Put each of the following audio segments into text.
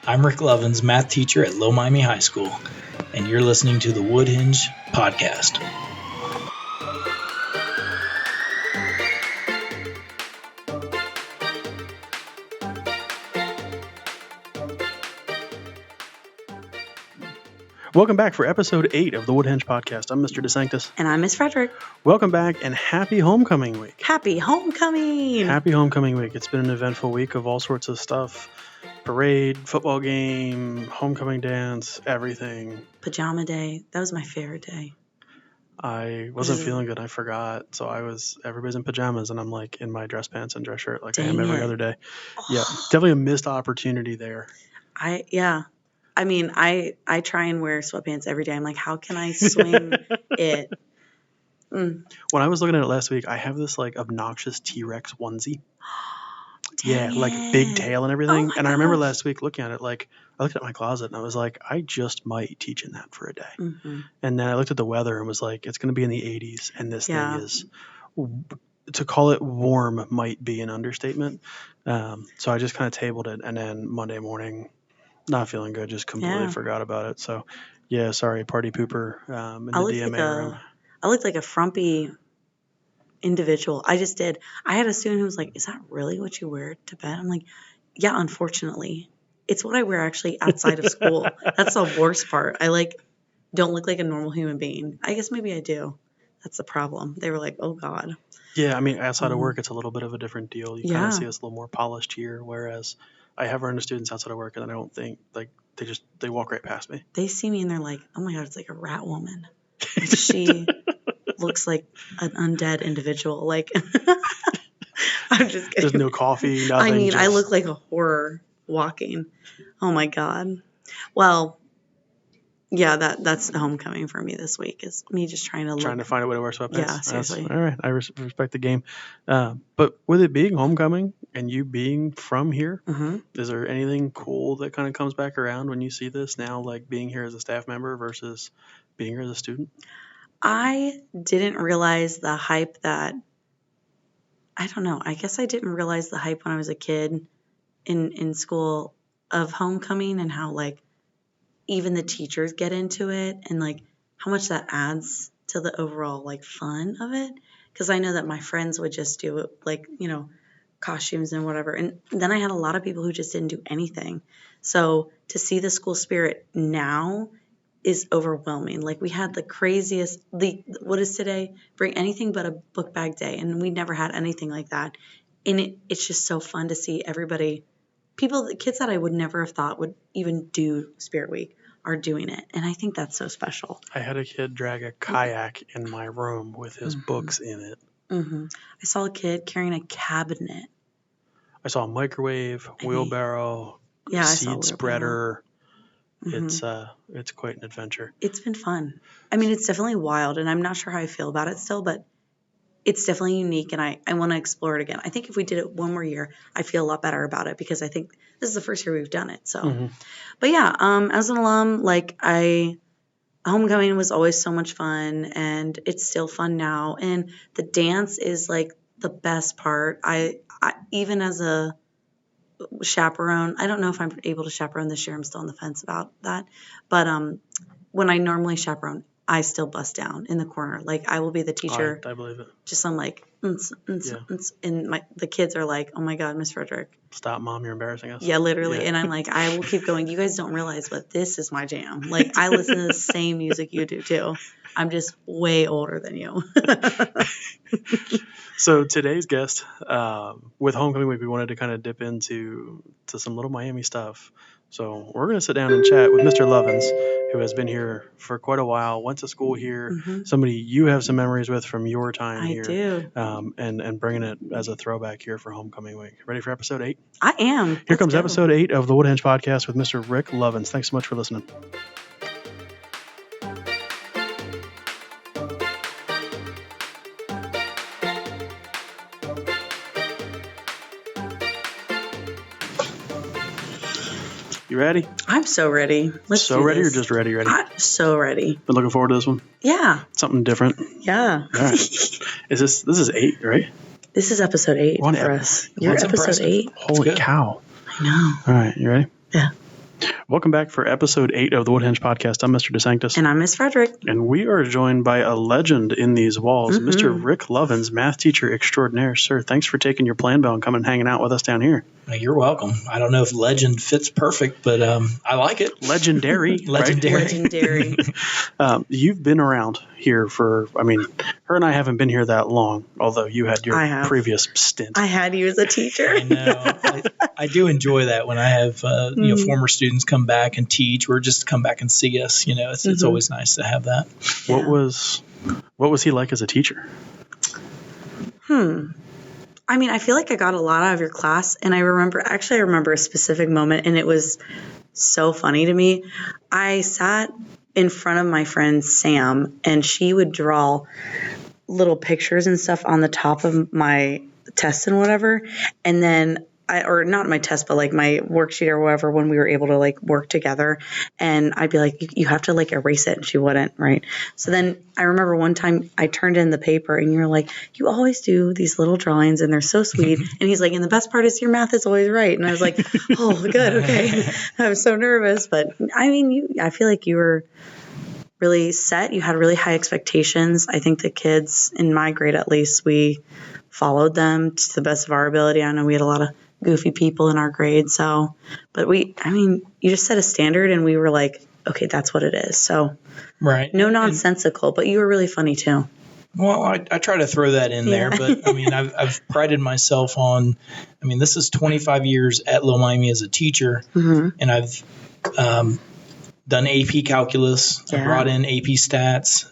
I'm Rick Lovins, math teacher at Low Miami High School, and you're listening to the Woodhenge podcast. Welcome back for episode 8 of the Woodhenge podcast. I'm Mr. DeSanctis. And I'm Miss Frederick. Welcome back and happy homecoming week. Happy homecoming! Happy homecoming week. It's been an eventful week of all sorts of stuff. Parade, football game, homecoming dance, everything. Pajama day. That was my favorite day. I wasn't feeling good. I forgot. So everybody's in pajamas and I'm like in my dress pants and dress shirt like I am every other day. Oh. Yeah, definitely a missed opportunity there. I try and wear sweatpants every day. I'm like, how can I swing it? When I was looking at it last week, I have this like obnoxious T-Rex onesie. Yeah, like big tail and everything. And I remember last week looking at it, like I looked at my closet and I was like, I just might teach in that for a day. Mm-hmm. And then I looked at the weather and was like, it's going to be in the 80s. And this thing is, to call it warm might be an understatement. So I just kind of tabled it. And then Monday morning, not feeling good, just completely forgot about it. So yeah, sorry, party pooper in the DMA room. I looked like a frumpy individual. I just did. I had a student who was like, is that really what you wear to bed? I'm like, yeah, unfortunately. It's what I wear actually outside of school. That's the worst part. I don't look like a normal human being. I guess maybe I do. That's the problem. They were like, oh God. Yeah, I mean, outside of work, it's a little bit of a different deal. You kind of see us a little more polished here, whereas I have run into students outside of work and I don't think, like, they walk right past me. They see me and they're like, oh my God, it's like a rat woman. Like, she looks like an undead individual. Like, I'm just kidding. There's no coffee, nothing. I mean, I look like a horror walking. Oh my God. Well, yeah, that's the homecoming for me this week is me just trying to find a way to wear sweatpants. Yeah, seriously. All right. I respect the game. But with it being homecoming and you being from here, is there anything cool that kind of comes back around when you see this now, like being here as a staff member versus being here as a student? I didn't realize the hype I guess I didn't realize the hype when I was a kid in school of homecoming and how like even the teachers get into it and like how much that adds to the overall like fun of it. Because I know that my friends would just do it like, costumes and whatever. And then I had a lot of people who just didn't do anything. So to see the school spirit now is overwhelming. Like we had the craziest, what is today? Bring anything but a book bag day. And we never had anything like that. And it's just so fun to see everybody, kids that I would never have thought would even do Spirit Week are doing it. And I think that's so special. I had a kid drag a kayak in my room with his books in it. Mm-hmm. I saw a kid carrying a cabinet. I saw a microwave, wheelbarrow, seed spreader. It's quite an adventure. It's been fun. I mean, it's definitely wild, and I'm not sure how I feel about it still, but it's definitely unique, and I want to explore it again. I think if we did it one more year, I'd feel a lot better about it because I think this is the first year we've done it. So, But yeah, as an alum, homecoming was always so much fun, and it's still fun now. And the dance is like the best part. I even as a chaperone, I don't know if I'm able to chaperone this year. I'm still on the fence about that. But when I normally chaperone, I still bust down in the corner. Like I will be the teacher. I believe it. Just I'm like, and the kids are like, oh my God, Miss Frederick. Stop, Mom, you're embarrassing us. Yeah, literally. Yeah. And I'm like, I will keep going. You guys don't realize, but this is my jam. Like I listen to the same music you do too. I'm just way older than you. So today's guest, with homecoming week, we wanted to kind of dip into some little Miami stuff. So we're going to sit down and chat with Mr. Lovins, who has been here for quite a while, went to school here, somebody you have some memories with from your time here. I do. And bringing it as a throwback here for homecoming week. Ready for episode 8? I am. Here comes episode 8 of the Woodhenge podcast with Mr. Rick Lovins. Thanks so much for listening. You ready? I'm so ready. Let's so do ready this. Or just ready? I'm so ready. Been looking forward to this one? Yeah. Something different? Yeah. All right. This is 8, right? This is episode 8 for us. You're episode 8? Holy cow. I know. All right. You ready? Yeah. Welcome back for episode 8 of the Woodhenge podcast. I'm Mr. DeSanctis. And I'm Miss Frederick. And we are joined by a legend in these walls, Mr. Rick Lovins, math teacher extraordinaire. Sir, thanks for taking your plan bell and coming and hanging out with us down here. You're welcome. I don't know if legend fits perfect, but I like it. Legendary. Legendary. You've been around here for, her and I haven't been here that long, although you had your previous stint. I had you as a teacher. I know. I do enjoy that when I have former students come back and teach or just come back and see us. It's always nice to have that. Yeah. What was he like as a teacher? I feel like I got a lot out of your class, and I remember a specific moment, and it was so funny to me. I sat in front of my friend Sam, and she would draw little pictures and stuff on the top of my test and whatever, and then or not my test, but like my worksheet or whatever, when we were able to like work together, and I'd be like, you have to like erase it. And she wouldn't. Right. So then I remember one time I turned in the paper and you were like, you always do these little drawings and they're so sweet. And he's like, and the best part is your math is always right. And I was like, oh, good. Okay. I was so nervous, but I feel like you were really set. You had really high expectations. I think the kids in my grade, at least, we followed them to the best of our ability. I know we had a lot of goofy people in our grade. But you just set a standard and we were like, okay, that's what it is. So right. No nonsensical, but you were really funny too. Well, I try to throw that in there, but I've prided myself on, this is 25 years at Lil Miami as a teacher, and I've done AP calculus. I brought in AP stats.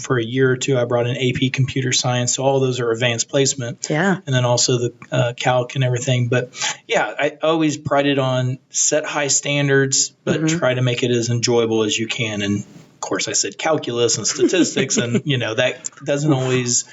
For a year or two, I brought in AP computer science. So all of those are advanced placement. Yeah. And then also the calc and everything. But yeah, I always prided on set high standards, but try to make it as enjoyable as you can. And of course, I said calculus and statistics, and that doesn't always,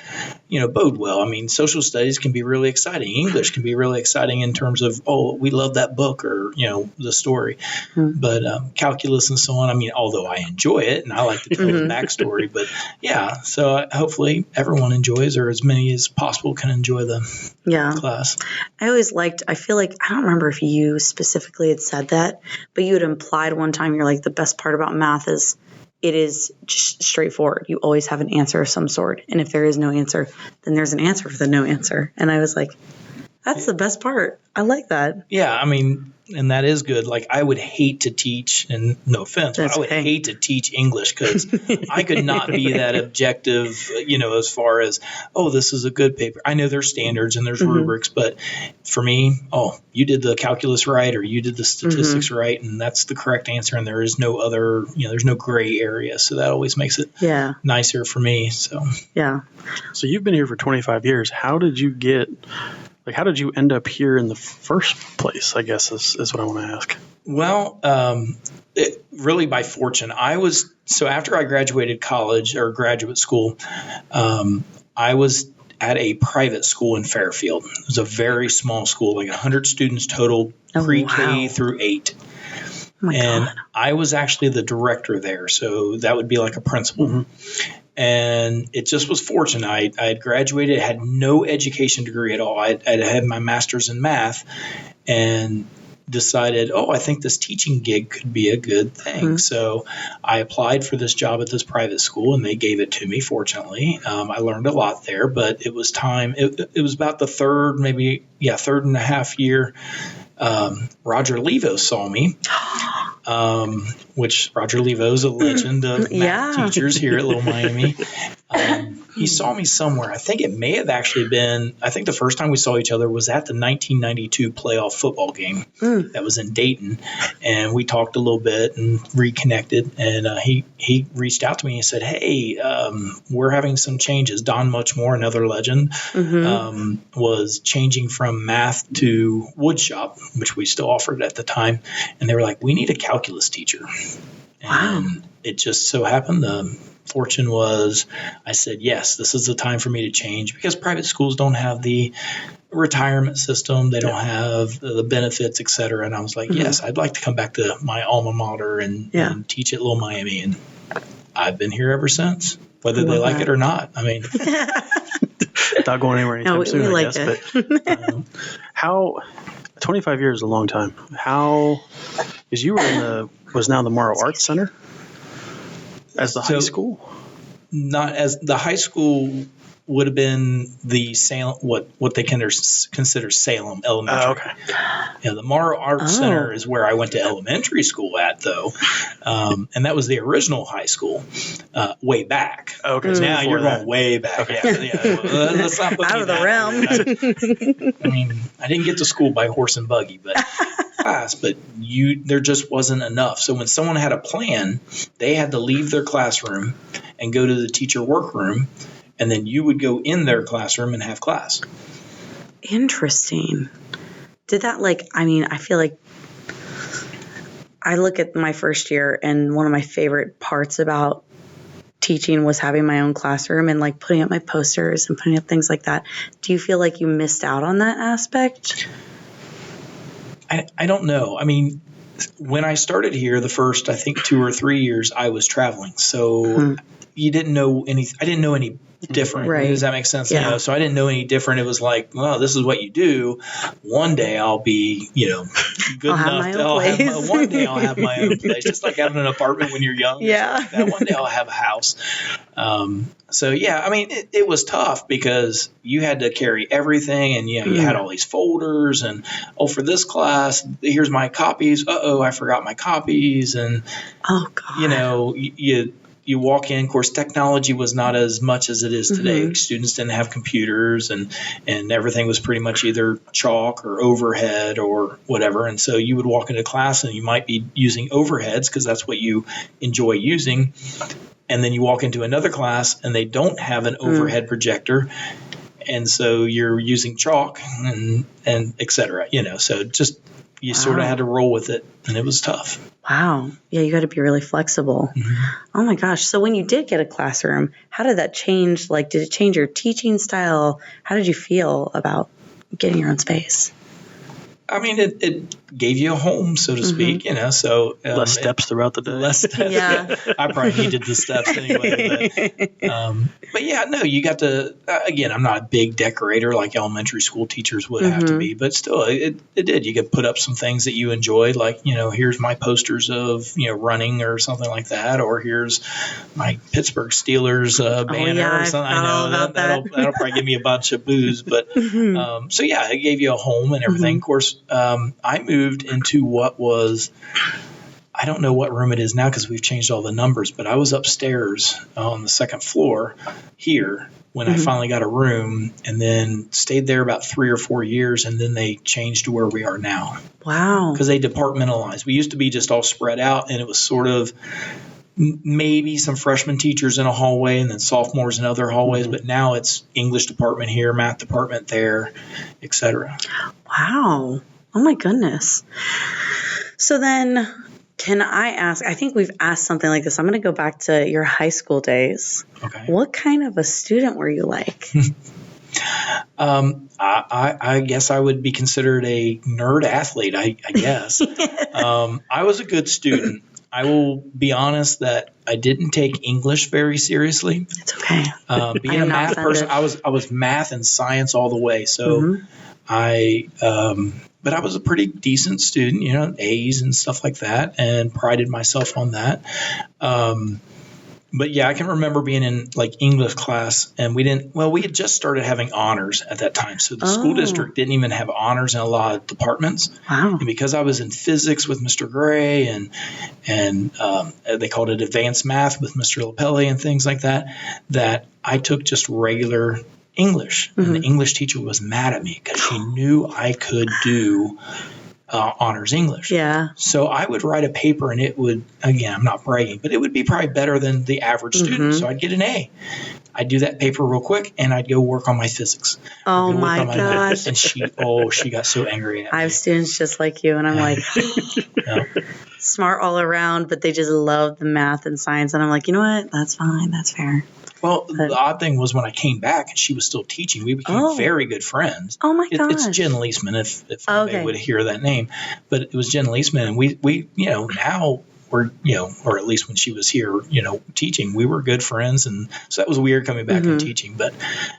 bode well. Social studies can be really exciting. English can be really exciting in terms of, we love that book or the story. But calculus and so on. Although I enjoy it and I like to tell the backstory, but yeah. So hopefully everyone enjoys, or as many as possible can enjoy the class. I feel like I don't remember if you specifically had said that, but you had implied one time you're like, the best part about math is it is just straightforward. You always have an answer of some sort. And if there is no answer, then there's an answer for the no answer. And I was like, that's the best part. I like that. Yeah. And that is good. Like, I would hate to teach, and no offense, but I would hate to teach English because I could not be that objective, as far as, this is a good paper. I know there's standards and there's rubrics, but for me, you did the calculus right, or you did the statistics right, and that's the correct answer. And there is no other, there's no gray area. So that always makes it nicer for me. So, yeah. So you've been here for 25 years. How did you end up here in the first place, I guess, is what I want to ask. Well, really by fortune. So after I graduated college or graduate school, I was at a private school in Fairfield. It was a very small school, like 100 students total, pre-K through 8. Oh my and God. I was actually the director there, so that would be like a principal. And it just was fortunate. I had graduated, had no education degree at all. I had my master's in math and decided, I think this teaching gig could be a good thing. So I applied for this job at this private school, and they gave it to me, fortunately. I learned a lot there, but it was time. It was about the third and a half year. Roger Levo saw me. Which Roger Levo is a legend of math teachers here at Lil Miami. He saw me somewhere. I think it may have actually been, the first time we saw each other was at the 1992 playoff football game that was in Dayton. And we talked a little bit and reconnected. And he reached out to me and said, hey, we're having some changes. Don Muchmore, another legend, was changing from math to woodshop, which we still offered at the time. And they were like, we need a calculus teacher. And it just so happened the fortune was I said, yes, this is the time for me to change, because private schools don't have the retirement system. They don't have the benefits, et cetera. And I was like, yes, I'd like to come back to my alma mater and teach at Lil Miami. And I've been here ever since, whether they like it or not. Not going anywhere anytime soon, I guess. But 25 years is a long time. How, because you were was now the Morrow Arts Center as the high school? Not as the high school would have been the Salem, what they consider Salem Elementary. Oh, okay. Yeah, the Morrow Arts Center is where I went to elementary school at, though, and that was the original high school way back. Okay, so so now you're before going way back. Okay. Yeah, let's not put Out me of the that realm. way. I mean, I didn't get to school by horse and buggy, but there just wasn't enough. So when someone had a plan, they had to leave their classroom and go to the teacher workroom. And then you would go in their classroom and have class. Interesting. Did that I feel like I look at my first year and one of my favorite parts about teaching was having my own classroom and like putting up my posters and putting up things like that. Do you feel like you missed out on that aspect? I don't know. I mean, when I started here, the first, I think 2 or 3 years, I was traveling. So you didn't know anything. I didn't know any different. Right. Does that make sense? Yeah. So I didn't know any different. It was like, well, this is what you do. One day I'll be, good enough. One day I'll have my own place. Just like having an apartment when you're young. Yeah. Like that. One day I'll have a house. So yeah, I mean, it was tough because you had to carry everything, and you had all these folders, and for this class, here's my copies. I forgot my copies, and you walk in. Of course, technology was not as much as it is today. Students didn't have computers, and everything was pretty much either chalk or overhead or whatever. And so you would walk into class, and you might be using overheads because that's what you enjoy using. And then you walk into another class, and they don't have an overhead projector. And so you're using chalk and et cetera, so just you sort of had to roll with it, and it was tough. Wow. Yeah, you got to be really flexible. Oh my gosh. So when you did get a classroom, how did that change? Like, did it change your teaching style? How did you feel about getting your own space? I mean, it gave you a home, so to speak, so less steps throughout the day. Less steps. Yeah. I probably needed the steps anyway. But yeah, no, you got to. Again, I'm not a big decorator like elementary school teachers would have to be, but still, it did. You could put up some things that you enjoyed, like here's my posters of running or something like that, or here's my Pittsburgh Steelers banner or something. I know that'll probably give me a bunch of booze, but so yeah, it gave you a home and everything. Of course. I moved into what was, I don't know what room it is now because we've changed all the numbers, but I was upstairs on the second floor here when I finally got a room, and then stayed there about 3 or 4 years, and then they changed to where we are now. Wow. Because they departmentalized. We used to be just all spread out, and it was sort of maybe some freshman teachers in a hallway and then sophomores in other hallways, but now it's English department here, math department there, et cetera. Wow. Oh my goodness. So then can I ask, I think we've asked something like this. I'm going to go back to your high school days. Okay. What kind of a student were you like? I guess I would be considered a nerd athlete, I guess. I was a good student. I will be honest that I didn't take English very seriously. It's okay. Being a math person, I was math and science all the way. So but I was a pretty decent student, A's and stuff like that, and prided myself on that. But yeah, I can remember being in like English class, and we had just started having honors at that time. So the school district didn't even have honors in a lot of departments. Wow. And because I was in physics with Mr. Gray and they called it advanced math with Mr. Lapelli and things like that, that I took just regular English. And the English teacher was mad at me because she knew I could do honors English. Yeah. So I would write a paper, and it would, again, I'm not bragging, but it would be probably better than the average student. So I'd get an A. I'd do that paper real quick, and I'd go work on my physics. Oh my gosh. And she got so angry at me. I have students just like you, and I'm like, smart all around, but they just love the math and science. And I'm like, you know what? That's fine. That's fair. Well, the odd thing was when I came back and she was still teaching, we became very good friends. Oh my gosh. It's Jen Leisman, if anybody would hear that name. But it was Jen Leisman, and we now we're, or at least when she was here, teaching, we were good friends. And so that was weird coming back and teaching. But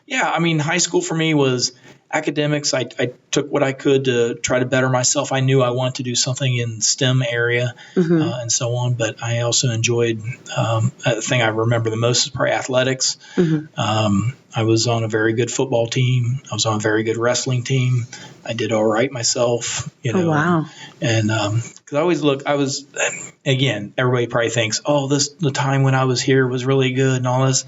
yeah, I mean, high school for me was academics. I took what I could to try to better myself. I knew I wanted to do something in STEM area and so on, but I also enjoyed, the thing I remember the most is probably athletics. I was on a very good football team. I was on a very good wrestling team. I did all right myself, Oh, wow. And because again, everybody probably thinks, the time when I was here was really good and all this,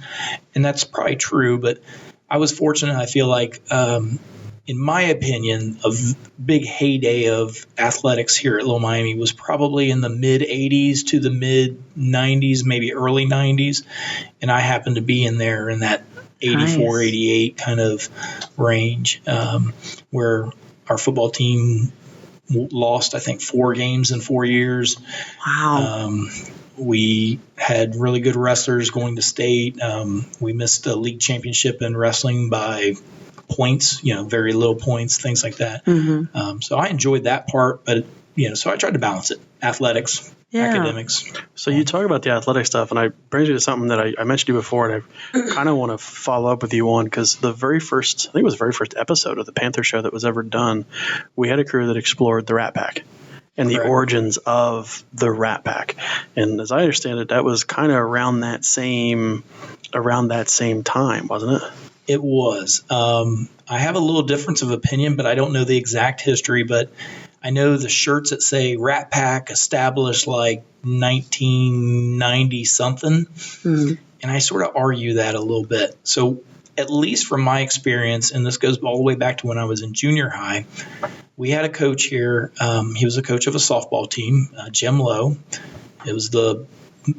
and that's probably true. But I was fortunate. I feel like, in my opinion, a big heyday of athletics here at Little Miami was probably in the mid 80s to the mid 90s, maybe early 90s, and I happened to be in there in that 84, 88 kind of range, where our football team lost, I think, 4 games in 4 years. Wow. We had really good wrestlers going to state. We missed a league championship in wrestling by points, very little points, things like that. So I enjoyed that part, but, so I tried to balance it. Athletics, academics. So you talk about the athletic stuff, and I brings you to something that I mentioned to you before, and I kind of want to follow up with you on, because I think it was the very first episode of the Panther Show that was ever done, we had a crew that explored the Rat Pack and the origins of the Rat Pack. And as I understand it, that was kind of around that same time, wasn't it? It was. I have a little difference of opinion, but I don't know the exact history. But I know the shirts that say Rat Pack established like 1990 something. And I sort of argue that a little bit. So at least from my experience, and this goes all the way back to when I was in junior high, we had a coach here. He was a coach of a softball team, Jim Lowe. It was the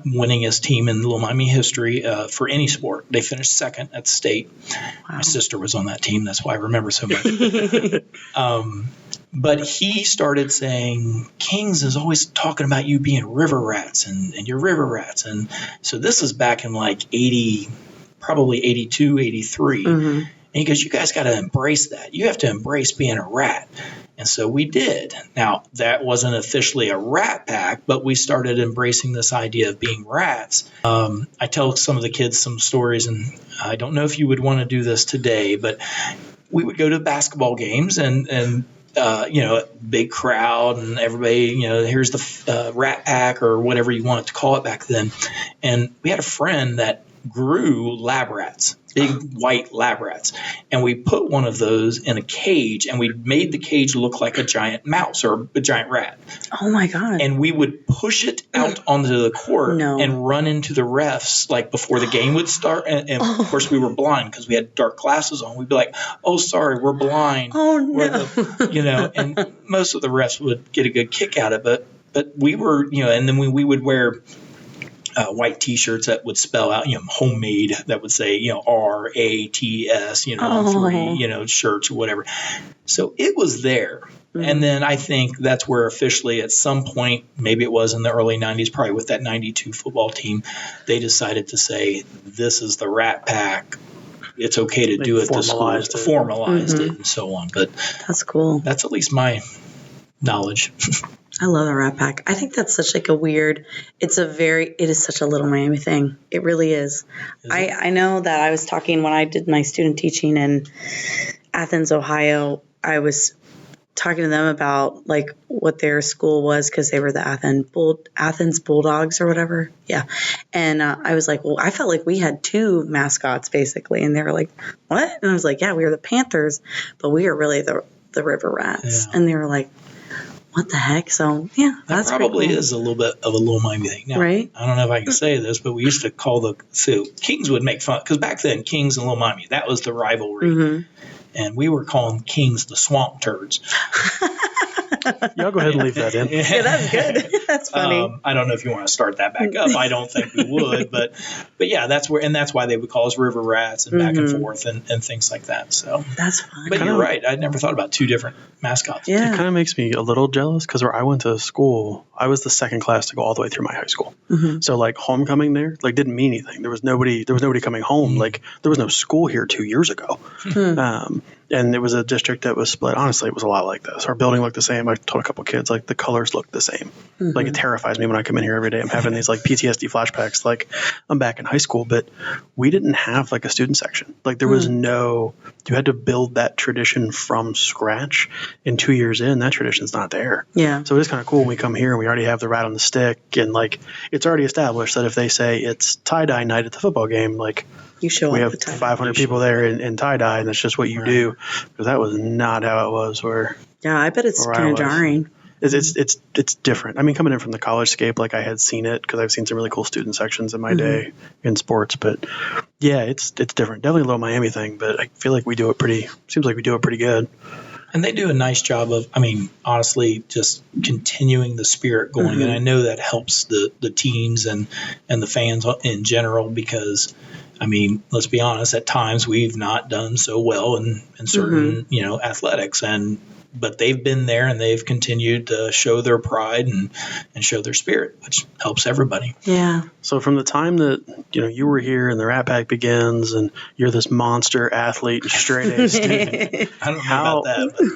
winningest team in Little Miami history for any sport. They finished second at state. Wow. My sister was on that team. That's why I remember so much. But he started saying, Kings is always talking about you being river rats and you're river rats. And so this is back in like 80, probably 82, 83. And he goes, you guys got to embrace that. You have to embrace being a rat. And so we did. Now, that wasn't officially a rat pack, but we started embracing this idea of being rats. I tell some of the kids some stories, and I don't know if you would want to do this today, but we would go to basketball games and big crowd and everybody, here's the rat pack or whatever you want to call it back then. And we had a friend that grew lab rats, big white lab rats. And we put one of those in a cage, and we made the cage look like a giant mouse or a giant rat. Oh my God. And we would push it out onto the court and run into the refs like before the game would start. And of course we were blind because we had dark glasses on. We'd be like, oh, sorry, we're blind. Oh no. And most of the refs would get a good kick out of it. But we were, and then we would wear white T-shirts that would spell out, homemade, that would say, RATS, three, shirts or whatever. So it was there. And then I think that's where officially at some point, maybe it was in the early 90s, probably with that 92 football team, they decided to say, this is the Rat Pack. It's okay to do it. Formalized it and so on. But that's cool. That's at least my knowledge. I love the Rat Pack. I think that's such like it is such a Little Miami thing. It really is. I know that I was talking when I did my student teaching in Athens, Ohio, I was talking to them about like what their school was because they were the Athens Bulldogs or whatever. Yeah. And I was like, well, I felt like we had 2 mascots basically. And they were like, what? And I was like, yeah, we were the Panthers, but we are really the River Rats. Yeah. And they were like, what the heck? So, yeah, that's probably cool. Is a little bit of a Little Miami thing. Now, right? I don't know if I can say this, but we used to call Kings would make fun, because back then, Kings and Little Miami, that was the rivalry. And we were calling Kings the Swamp Turds. Y'all go ahead and leave that in. Yeah, that's good. That's funny. I don't know if you want to start that back up. I don't think we would, but yeah, that's why they would call us River Rats and back and forth and things like that. So that's fun. But you're right. I'd never thought about 2 different mascots. Yeah. It kind of makes me a little jealous because where I went to school, I was the second class to go all the way through my high school. So like homecoming there, like didn't mean anything. There was nobody coming home. Like there was no school here 2 years ago. And it was a district that was split. Honestly, it was a lot like this. Our building looked the same. I told a couple kids, like, the colors looked the same. Like, it terrifies me when I come in here every day. I'm having these, like, PTSD flashbacks. Like, I'm back in high school, but we didn't have, like, a student section. Like, there was no – you had to build that tradition from scratch. And 2 years in, that tradition's not there. Yeah. So it is kind of cool when we come here and we already have the rat on the stick. And, like, it's already established that if they say it's tie-dye night at the football game, like – You show we up have with tie-dye. 500 people there in tie-dye, and that's just what you do. Because that was not how it was where Yeah, I bet it's where I kind of was. jarring. It's different. I mean, coming in from the college scape, like I had seen it because I've seen some really cool student sections in my day in sports. But yeah, it's different. Definitely a little Miami thing, but I feel like we do it seems like we do it pretty good. And they do a nice job of, I mean, honestly, just continuing the spirit going. And I know that helps the teams and the fans in general because, I mean, let's be honest, at times we've not done so well in certain, athletics. But they've been there and they've continued to show their pride and show their spirit, which helps everybody. Yeah. So from the time that, you were here and the Rat Pack begins and you're this monster athlete and straight A student, I don't know about that. But.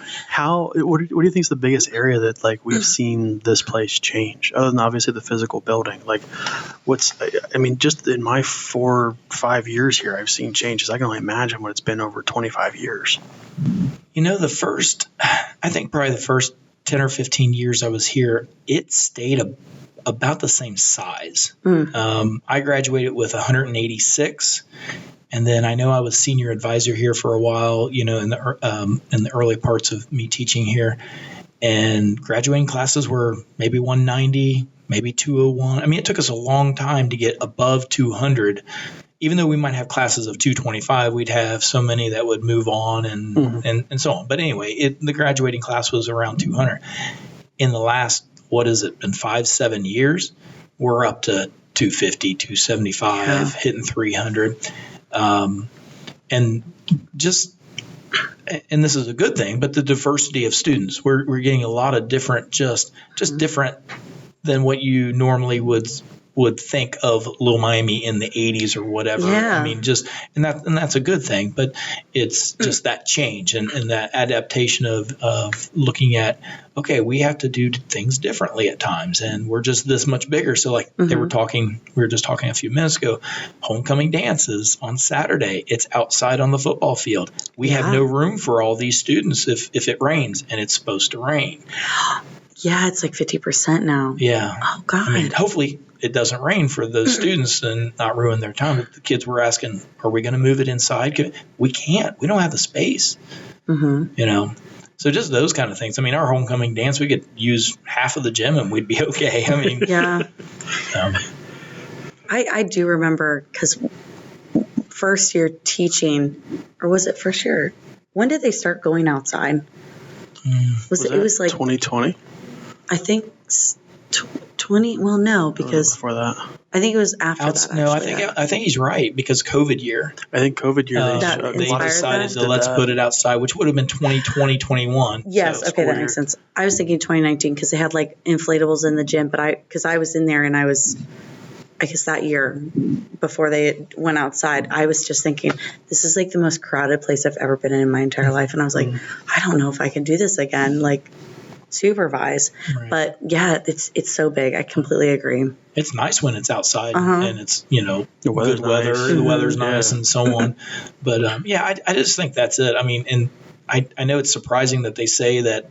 what do you think is the biggest area that, like, we've seen this place change other than obviously the physical building? Like, just in my 4 or 5 years here, I've seen changes. I can only imagine what it's been over 25 years. I think probably the first 10 or 15 years I was here, it stayed about the same size. I graduated with 186, and then I know I was senior advisor here for a while, in the early parts of me teaching here, and graduating classes were maybe 190, maybe 201. I mean, it took us a long time to get above 200. Even though we might have classes of 225, we'd have so many that would move on and so on. But anyway, the graduating class was around 200. In the last, been 5-7 years, we're up to 250, 275, hitting 300. And this is a good thing, but the diversity of students, we're getting a lot of different, just different than what you normally would think of Little Miami in the 80s or whatever. Yeah. I mean, and that's a good thing, but it's just that change and that adaptation of looking at, okay, we have to do things differently at times, and we're just this much bigger. So like we were just talking a few minutes ago, homecoming dances on Saturday. It's outside on the football field. We have no room for all these students if it rains, and it's supposed to rain. Yeah, it's like 50% now. Yeah. Oh, God. I mean, hopefully it doesn't rain for those students and not ruin their time. But the kids were asking, are we going to move it inside? We can't. We don't have the space. So just those kind of things. I mean, our homecoming dance, we could use half of the gym and we'd be okay. I mean, yeah. I do remember because first year teaching, or was it first year? When did they start going outside? It was like 2020? I think 20. Well, no, because before that, I think it was after that. No, I think he's right because COVID year. I think COVID year they decided to let's put it outside, which would have been 2020, 21. Yes, so okay, that makes sense. I was thinking 2019 because they had like inflatables in the gym, but because I was in there and I guess that year before they went outside, I was just thinking, this is like the most crowded place I've ever been in my entire life. And I was like, I don't know if I can do this again, like supervise. Right. But yeah, it's so big. I completely agree. It's nice when it's outside and it's, the good weather, nice. The weather's nice and so on. But I just think that's it. I mean, and I know it's surprising that they say that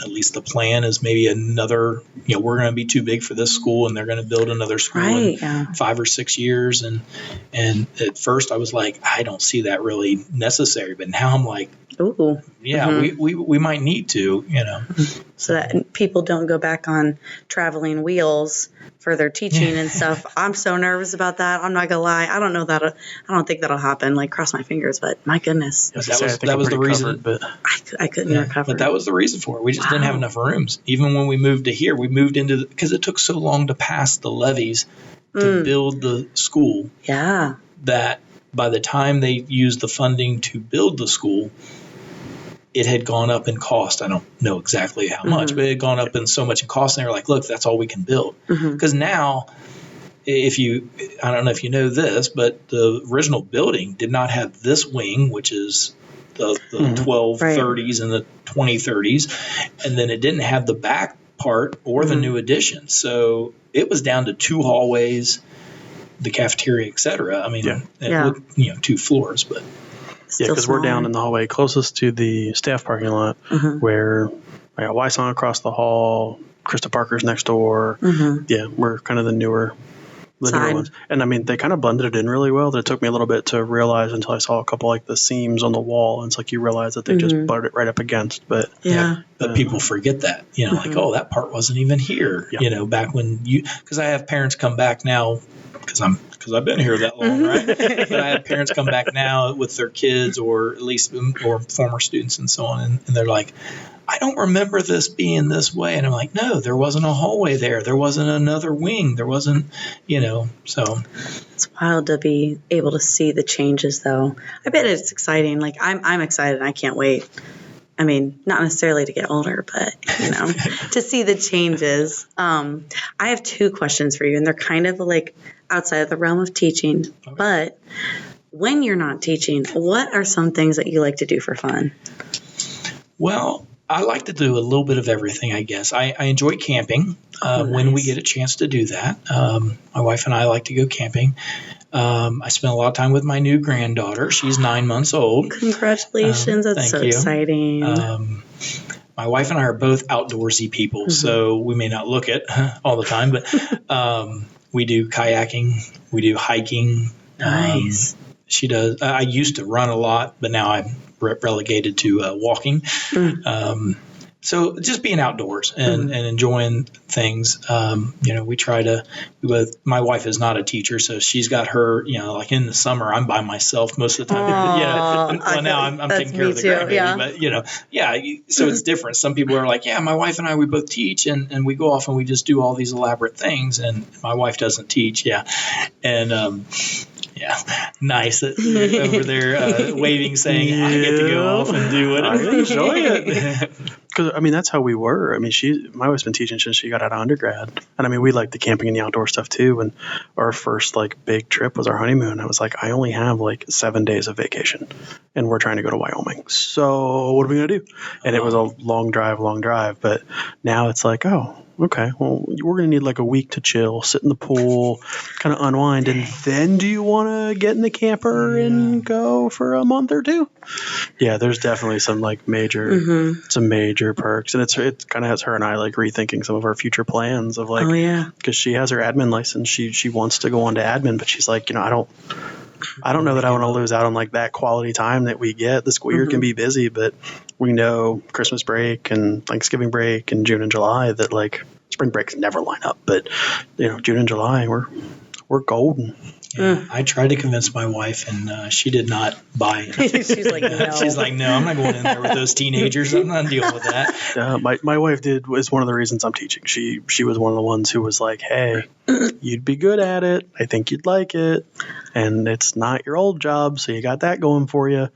at least the plan is maybe another, we're going to be too big for this school and they're going to build another school in 5 or 6 years. And at first I was like, I don't see that really necessary. But now I'm like, ooh, we might need to, So that people don't go back on traveling wheels for their teaching and stuff. I'm so nervous about that. I'm not going to lie. I don't think that'll happen. Like, cross my fingers, but my goodness. That was the reason. But I couldn't recover. But that was the reason for it. We just didn't have enough rooms. Even when we moved to here, we moved into because it took so long to pass the levies to build the school. Yeah. That by the time they used the funding to build the school, it had gone up in cost. I don't know exactly how much, but it had gone up in so much in cost. And they were like, look, that's all we can build. Because now I don't know if you know this, but the original building did not have this wing, which is the 1230s and the 2030s, and then it didn't have the back part or the new addition. So it was down to 2 hallways, the cafeteria, etc. I mean, looked, 2 floors, but because we're down in the hallway closest to the staff parking lot, where I got Wysong across the hall, Krista Parker's next door. Yeah, we're kind of the newer ones. And I mean, they kind of blended it in really well. That it took me a little bit to realize until I saw a couple like the seams on the wall. And it's like you realize that they just butted it right up against. But but people forget that, like, oh, that part wasn't even here, back when because I have parents come back now because I've been here that long, right? But I have parents come back now with their kids or at least or former students and so on. And they're like, I don't remember this being this way. And I'm like, no, there wasn't a hallway there. There wasn't another wing. There wasn't, so. It's wild to be able to see the changes, though. I bet it's exciting. Like, I'm excited. I can't wait. I mean, not necessarily to get older, but, to see the changes. I have 2 questions for you, and they're kind of like outside of the realm of teaching. Okay. But when you're not teaching, what are some things that you like to do for fun? Well, I like to do a little bit of everything, I guess. I enjoy camping when we get a chance to do that. My wife and I like to go camping. I spend a lot of time with my new granddaughter. She's 9 months old. Congratulations. That's so exciting. My wife and I are both outdoorsy people, so we may not look it all the time, but we do kayaking. We do hiking. Nice. She does. I used to run a lot, but now I'm relegated to walking. So just being outdoors and enjoying things. We try to. My wife is not a teacher, so she's got her. Like in the summer, I'm by myself most of the time. Well, now I'm taking care of the grandbaby, but so it's different. Some people are like, my wife and I, we both teach, and we go off and we just do all these elaborate things, and my wife doesn't teach. And nice that you're over there waving, saying, I get to go off and do what I enjoy it. Because, I mean, that's how we were. I mean, my wife's been teaching since she got out of undergrad. And, I mean, we like the camping and the outdoor stuff, too. And our first, big trip was our honeymoon. I was like, I only have, 7 days of vacation. And we're trying to go to Wyoming. So what are we going to do? And it was a long drive. But now it's like, oh, okay, well, we're going to need a week to chill, sit in the pool, kind of unwind. And then do you want to get in the camper and go for a month or 2? Yeah, there's definitely some major perks. And it kind of has her and I rethinking some of our future plans of because she has her admin license. She wants to go on to admin, but she's like, I don't know that I want to lose out on that quality time that we get. The school year can be busy, but we know Christmas break and Thanksgiving break and June and July that spring breaks never line up. But June and July we're golden. Yeah, I tried to convince my wife, and she did not buy it. She's like, no. She's like, no, I'm not going in there with those teenagers. I'm not dealing with that. My wife was one of the reasons I'm teaching. She was one of the ones who was like, hey, you'd be good at it. I think you'd like it. And it's not your old job, so you got that going for you.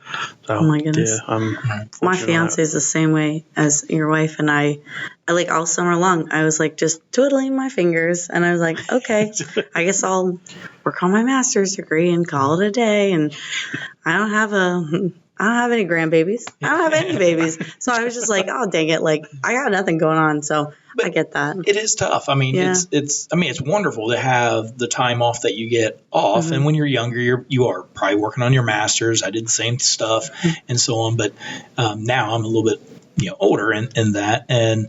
So, oh, my goodness. Yeah, my fiance is the same way as your wife and I all summer long, I was just twiddling my fingers. And I was like, okay, I guess I'll work on my master's degree and call it a day. And I don't have any grandbabies. I don't have any babies. So I was just like, oh, dang it. I got nothing going on. So but I get that. It is tough. I mean, it's wonderful to have the time off that you get off. And when you're younger, you are probably working on your master's. I did the same stuff and so on. But now I'm a little bit, older in that. And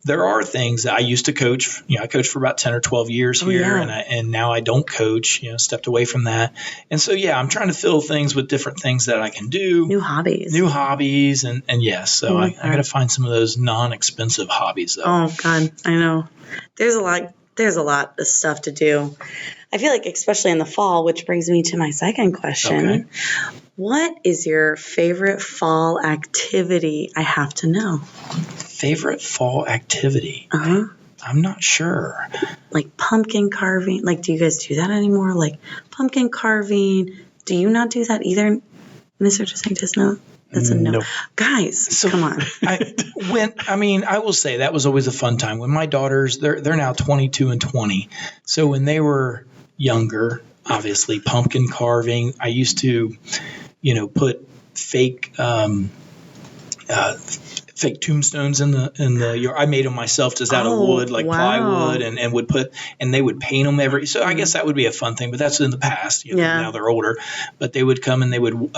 there are things that I used to coach. I coached for about 10 or 12 years here, and now I don't coach. Stepped away from that, and so I'm trying to fill things with different things that I can do. New hobbies, and yes, so I got to find some of those non-expensive hobbies though. Oh God, I know. There's a lot of stuff to do. I feel especially in the fall, which brings me to my second question. Okay. What is your favorite fall activity? I have to know. Favorite fall activity? I'm not sure. Pumpkin carving. Do you guys do that anymore? Pumpkin carving. Do you not do that either, Mr. DeSanctis? No? That's a no. Nope. Guys, so come on. I will say that was always a fun time. When my daughters, they're now 22 and 20. So when they were younger, obviously pumpkin carving. I used to, put fake tombstones in the yard. I made them myself just out of wood, like plywood, and would and they would paint them so I guess that would be a fun thing, but that's in the past. Now they're older, but they would come and they would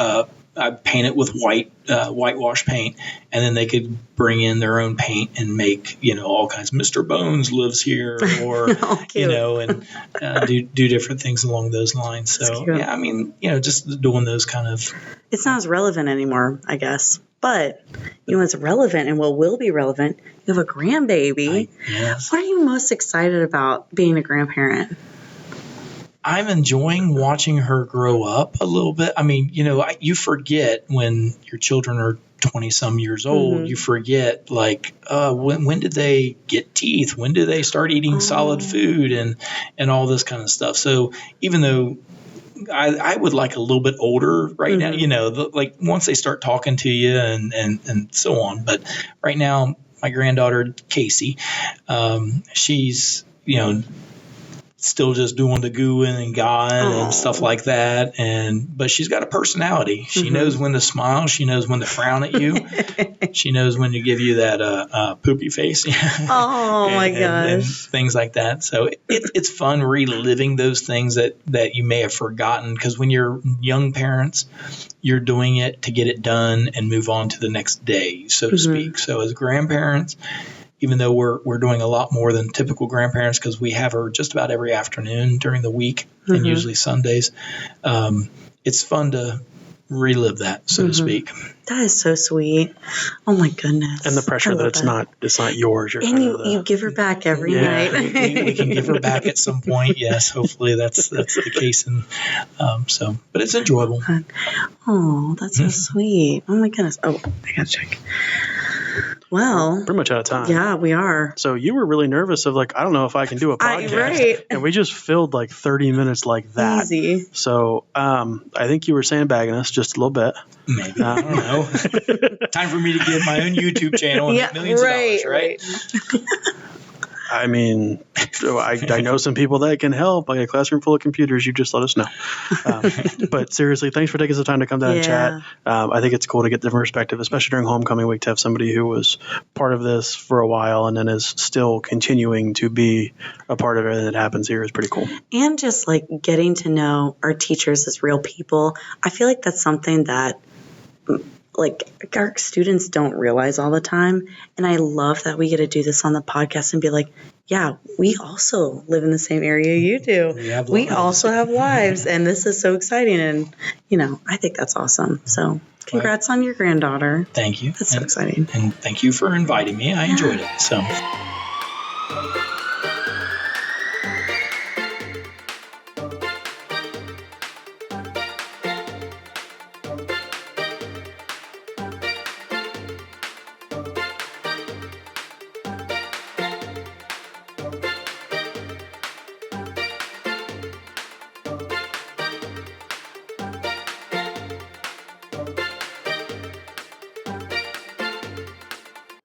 paint it with whitewash paint, and then they could bring in their own paint and make, all kinds. Mr. Bones lives here, or, and do different things along those lines. So, just doing those kind of. It's not as relevant anymore, I guess. But, what's relevant and what will be relevant, you have a grandbaby. Yes. What are you most excited about being a grandparent? I'm enjoying watching her grow up a little bit. I mean, you forget when your children are 20-some years old, you forget, like, when did they get teeth? When did they start eating solid food and all this kind of stuff? So even though I would like a little bit older right now, like once they start talking to you and so on. But right now, my granddaughter, Casey, she's, still just doing the gooing and gawing and stuff like that. But she's got a personality. She knows when to smile. She knows when to frown at you. She knows when to give you that poopy face. My gosh. And things like that. So it's fun reliving those things that you may have forgotten, because when you're young parents, you're doing it to get it done and move on to the next day, so to speak. So as grandparents, even though we're doing a lot more than typical grandparents, because we have her just about every afternoon during the week and usually Sundays, it's fun to relive that, so to speak. That is so sweet. Oh my goodness. And the pressure that it's not yours. And you give her back every night. we can give her back at some point. Yes, hopefully that's the case. And but it's enjoyable. Oh, that's so sweet. Oh my goodness. Oh, I gotta check. Well, pretty much out of time. Yeah, we are. So you were really nervous of, like, I don't know if I can do a podcast. Right. And we just filled like 30 minutes like that. Easy. So I think you were sandbagging us just a little bit. Maybe. I don't know. Time for me to get my own YouTube channel and make millions of dollars, right? I mean, I know some people that can help. Like a classroom full of computers, you just let us know. But seriously, thanks for taking some time to come down and chat. I think it's cool to get different perspective, especially during homecoming week, to have somebody who was part of this for a while and then is still continuing to be a part of everything that happens here is pretty cool. And just like getting to know our teachers as real people. I feel like that's something that like our students don't realize all the time. And I love that we get to do this on the podcast and be like, yeah, we also live in the same area you do. We also have lives, and this is so exciting. And, I think that's awesome. So congrats on your granddaughter. Thank you. That's so exciting. And thank you for inviting me. I enjoyed it. So.